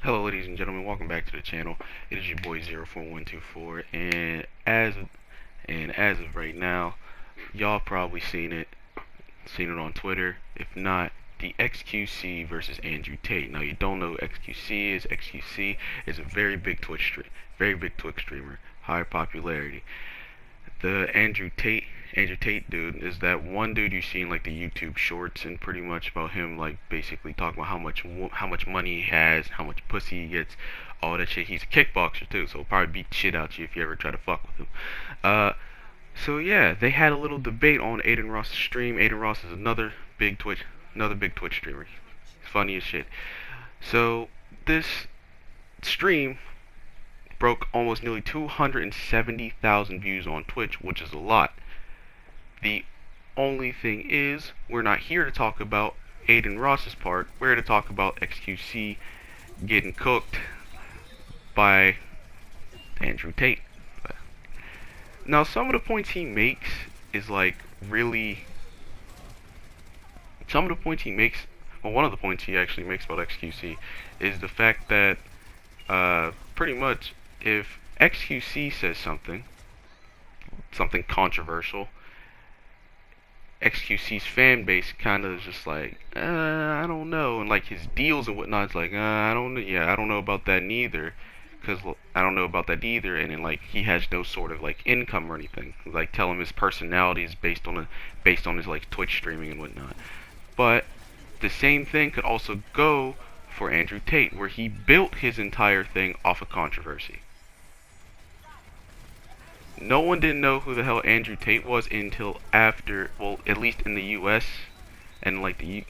Hello, ladies and gentlemen. Welcome back to the channel. It is your boy 04124, and as of right now, y'all probably seen it on Twitter. If not, the XQC versus Andrew Tate. Now, you don't know who XQC is. XQC is a very big Twitch streamer, high popularity. The Andrew Tate dude is that one dude you see in like the YouTube shorts, and pretty much about him like basically talking about how much money he has, how much pussy he gets, all that shit. He's a kickboxer too, so he'll probably beat the shit out you if you ever try to fuck with him. Uh, so yeah, they had a little debate on Hayden Ross' stream. Hayden Ross is another big Twitch streamer. He's funny as shit. So this stream broke almost nearly 270,000 views on Twitch, which is a lot. The only thing is, we're not here to talk about Hayden Ross's part. We're here to talk about XQC getting cooked by Andrew Tate. Now, some of the points he makes is like really. Some of the points he makes, well, one of the points he actually makes about XQC is the fact that pretty much if XQC says something controversial, XQC's fan base kind of is just like, I don't know, and like his deals and whatnot, it's like, I don't, yeah, I don't know about that neither, because I don't know about that either, and then like he has no sort of like income or anything. Like tell him his personality is based on his like Twitch streaming and whatnot. But the same thing could also go for Andrew Tate, where he built his entire thing off of controversy. No one didn't know who the hell Andrew Tate was until after, well, at least in the U.S. and like at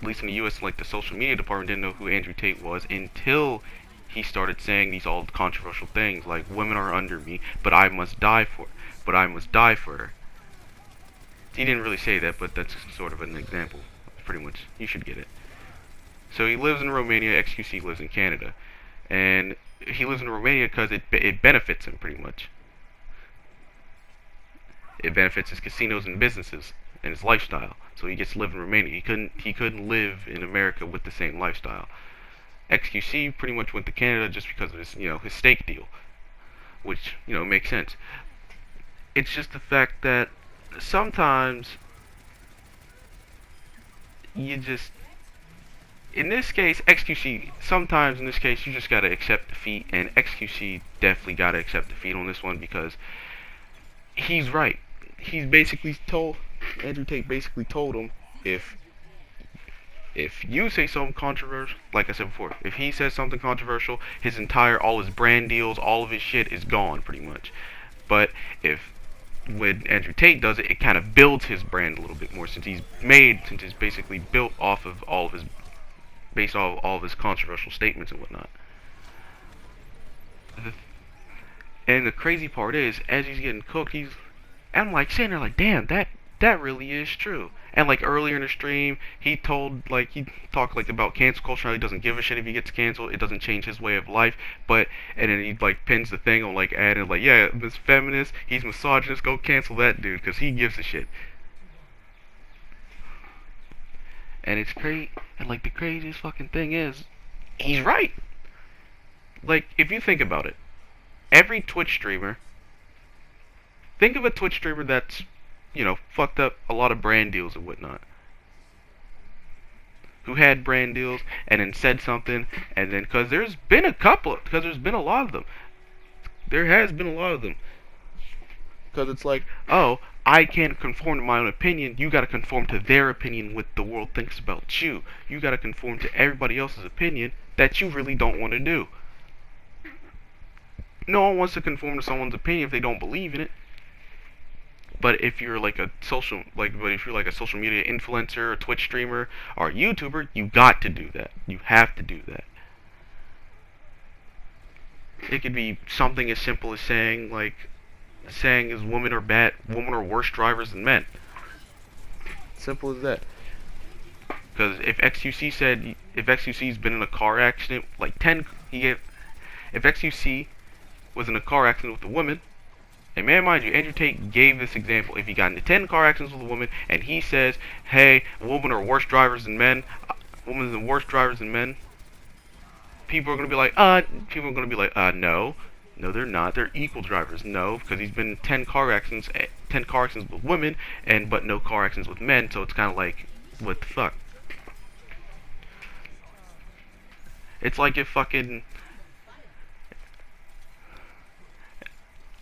least in the U.S. like the social media department didn't know who Andrew Tate was until he started saying these all controversial things like women are under me, but I must die for her. He didn't really say that, but that's sort of an example. Pretty much, you should get it. So he lives in Romania. XQC lives in Canada, and he lives in Romania because it benefits him pretty much. It benefits his casinos and businesses and his lifestyle. So he gets to live in Romania. He couldn't live in America with the same lifestyle. XQC pretty much went to Canada just because of his stake deal, which makes sense. It's just the fact that sometimes you just in this case, XQC, sometimes in this case, you just gotta accept defeat, and XQC definitely gotta accept defeat on this one because he's right. He's basically told, Andrew Tate basically told him, if you say something controversial, like I said before, if he says something controversial, all his brand deals, all of his shit is gone pretty much. But when Andrew Tate does it, it kind of builds his brand a little bit more since he's basically built off of based off all of his controversial statements and whatnot. And the crazy part is, as he's getting cooked, I'm like sitting there like, damn, that really is true. And like earlier in the stream, he talked like about cancel culture. How he doesn't give a shit if he gets canceled. It doesn't change his way of life. And then he like pins the thing on like adding like, yeah, this feminist, he's misogynist. Go cancel that dude because he gives a shit. And it's crazy. And like the craziest fucking thing is, he's right. Like if you think about it, every Twitch streamer. Think of a Twitch streamer that's fucked up a lot of brand deals and whatnot. Who had brand deals and then said something, and then because there's been a lot of them. There has been a lot of them. Because it's like, oh, I can't conform to my own opinion. You gotta conform to their opinion what the world thinks about you. You gotta conform to everybody else's opinion that you really don't want to do. No one wants to conform to someone's opinion if they don't believe in it. But if you're like a social media influencer, or Twitch streamer, or a YouTuber, you got to do that. You have to do that. It could be something as simple as saying is women are worse drivers than men. Simple as that. Because if XQC's been in a car accident, if XQC was in a car accident with a woman. And man, mind you, Andrew Tate gave this example. If he got into 10 car accidents with a woman, and he says, hey, women are worse drivers than men, people are gonna be like, no, no, they're not. They're equal drivers. No, because he's been in 10 car accidents with women, but no car accidents with men. So it's kind of like, what the fuck? It's like if fucking.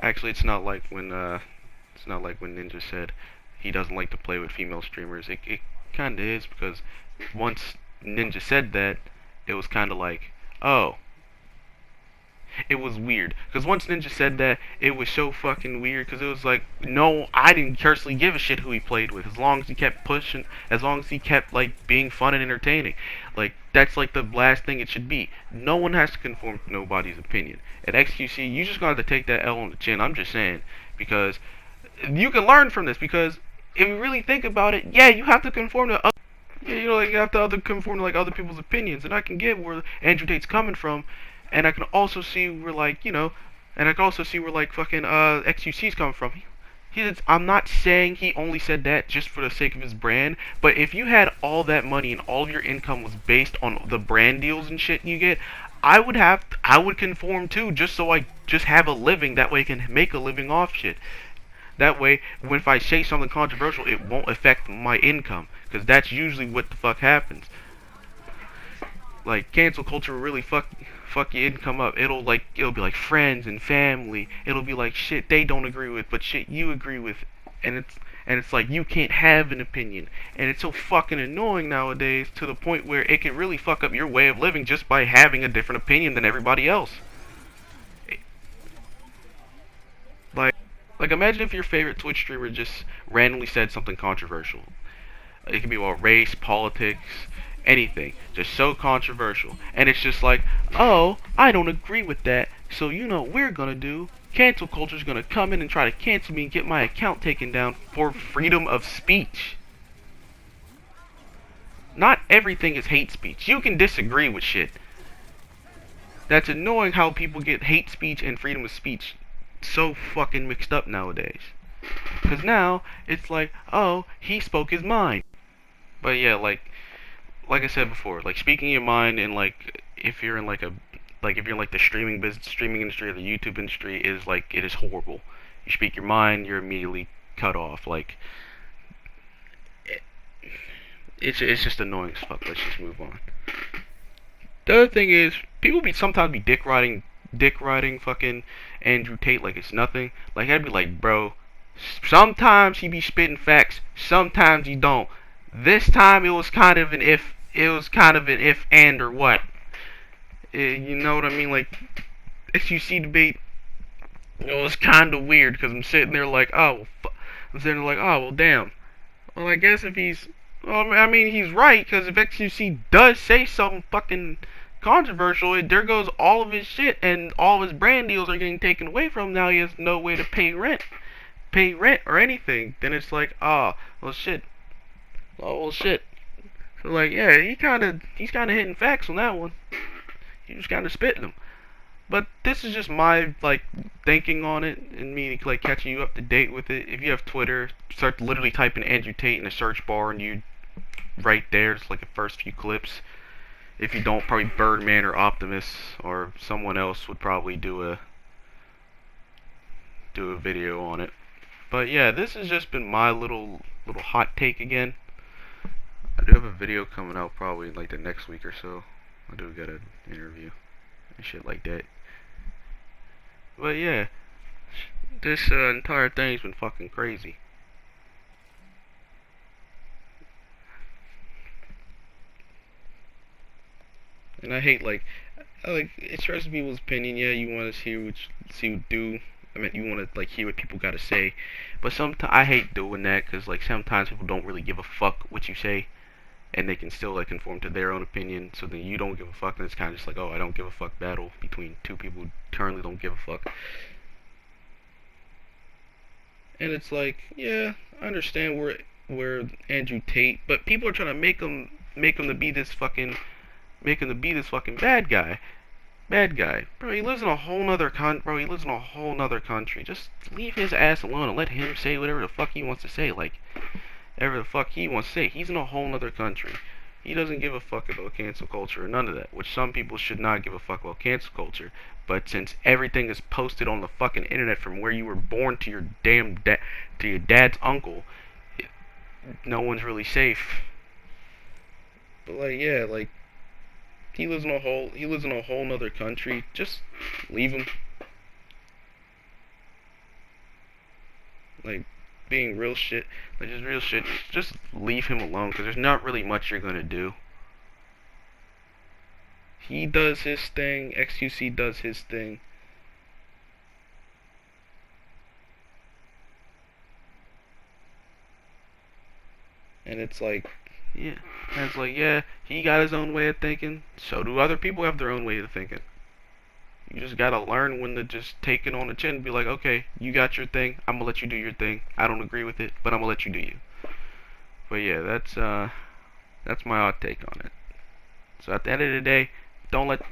Actually, it's not like when Ninja said he doesn't like to play with female streamers. It kind of is, because once Ninja said that, it was kind of like, oh. It was weird, because once Ninja said that, it was so fucking weird, because it was like, no, I didn't personally give a shit who he played with, as long as he kept pushing, as long as he kept, like, being fun and entertaining. Like, that's, like, the last thing it should be. No one has to conform to nobody's opinion. At XQC, you just got to take that L on the chin, I'm just saying, because you can learn from this, because if you really think about it, yeah, you have to conform to other, yeah, you know, like, you have to conform to, like, other people's opinions, and I can get where Andrew Tate's coming from. And I can also see where, like, you know, and I can also see where, like, fucking XQC's coming from. I'm not saying he only said that just for the sake of his brand, but if you had all that money and all of your income was based on the brand deals and shit you get, I would conform too, just so I just have a living. That way I can make a living off shit. That way, if I say something controversial, it won't affect my income, because that's usually what the fuck happens. Like, cancel culture will really fuck your income up. It'll be like friends and family. It'll be like shit they don't agree with, but shit you agree with, and it's like you can't have an opinion, and it's so fucking annoying nowadays, to the point where it can really fuck up your way of living just by having a different opinion than everybody else. Like imagine if your favorite Twitch streamer just randomly said something controversial. It could be about race, politics, anything, just so controversial, and it's just like, oh, I don't agree with that, so you know what we're gonna do? Cancel culture's gonna come in and try to cancel me and get my account taken down for freedom of speech. Not everything is hate speech. You can disagree with shit. That's annoying how people get hate speech and freedom of speech so fucking mixed up nowadays. Because now, it's like, oh, he spoke his mind. But yeah, like I said before, like, speaking your mind, and like if you're in like the streaming industry or the YouTube industry, is like, it is horrible. You speak your mind, you're immediately cut off. Like, it's just annoying as fuck. Let's just move on. The other thing is, people sometimes be dick riding fucking Andrew Tate like it's nothing. Like, I'd be like, bro, sometimes he be spitting facts, sometimes he don't. This time it was kind of an if and or what. You know what I mean? Like, SUC debate, it was kind of weird, because I'm sitting there like, oh, well, damn. Well, I guess if he's, well, I mean, he's right, because if XUC does say something fucking controversial, there goes all of his shit, and all of his brand deals are getting taken away from him. Now he has no way to pay rent or anything. Then it's like, oh, well, shit. So, like, yeah, he's kind of hitting facts on that one. He's just kind of spitting them. But this is just my, like, thinking on it, and me, like, catching you up to date with it. If you have Twitter, start literally typing Andrew Tate in the search bar, and you, right there, it's like the first few clips. If you don't, probably Birdman or Optimus or someone else would probably do a video on it. But yeah, this has just been my little hot take again. I do have a video coming out probably like the next week or so. I do get an interview and shit like that. But yeah, this entire thing's been fucking crazy. And I hate, like, it stresses people's opinion. Yeah, you want to hear you want to, like, hear what people got to say. But sometimes I hate doing that, because, like, sometimes people don't really give a fuck what you say, and they can still, like, conform to their own opinion. So then you don't give a fuck, and it's kind of just like, oh, I don't give a fuck battle between two people who currently don't give a fuck. And it's like, yeah, I understand where Andrew Tate, but people are trying to make him to be this fucking bad guy. Bro, he lives in a whole nother country. Just leave his ass alone and let him say whatever the fuck he wants to say. Like, whatever the fuck he wants to say. He's in a whole nother country. He doesn't give a fuck about cancel culture or none of that, which some people should not give a fuck about cancel culture. But since everything is posted on the fucking internet from where you were born to your to your dad's uncle, no one's really safe. But like, yeah, like he lives in a whole nother country. Just leave him. Like, being real shit, like just real shit. Just leave him alone, because there's not really much you're gonna do. He does his thing. XQC does his thing. And it's like, yeah. And it's like, yeah, he got his own way of thinking. So do other people have their own way of thinking. You just gotta learn when to just take it on the chin and be like, okay, you got your thing. I'm gonna let you do your thing. I don't agree with it, but I'm gonna let you do you. But yeah, that's my odd take on it. So at the end of the day, don't let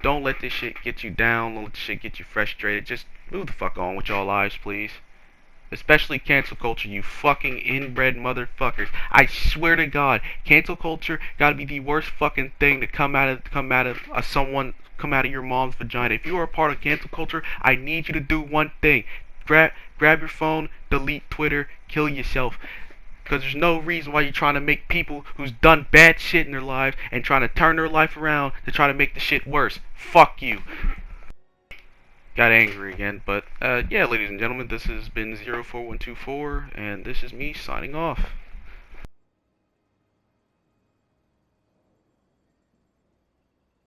don't let this shit get you down. Don't let this shit get you frustrated. Just move the fuck on with y'all lives, please. Especially cancel culture, you fucking inbred motherfuckers. I swear to God, cancel culture gotta be the worst fucking thing to come out of come out of your mom's vagina. If you are a part of cancel culture, I need you to do one thing. Grab your phone, delete Twitter, kill yourself. Because there's no reason why you're trying to make people who's done bad shit in their lives and trying to turn their life around to try to make the shit worse. Fuck you. Got angry again, but yeah, ladies and gentlemen, this has been 04124, and this is me signing off.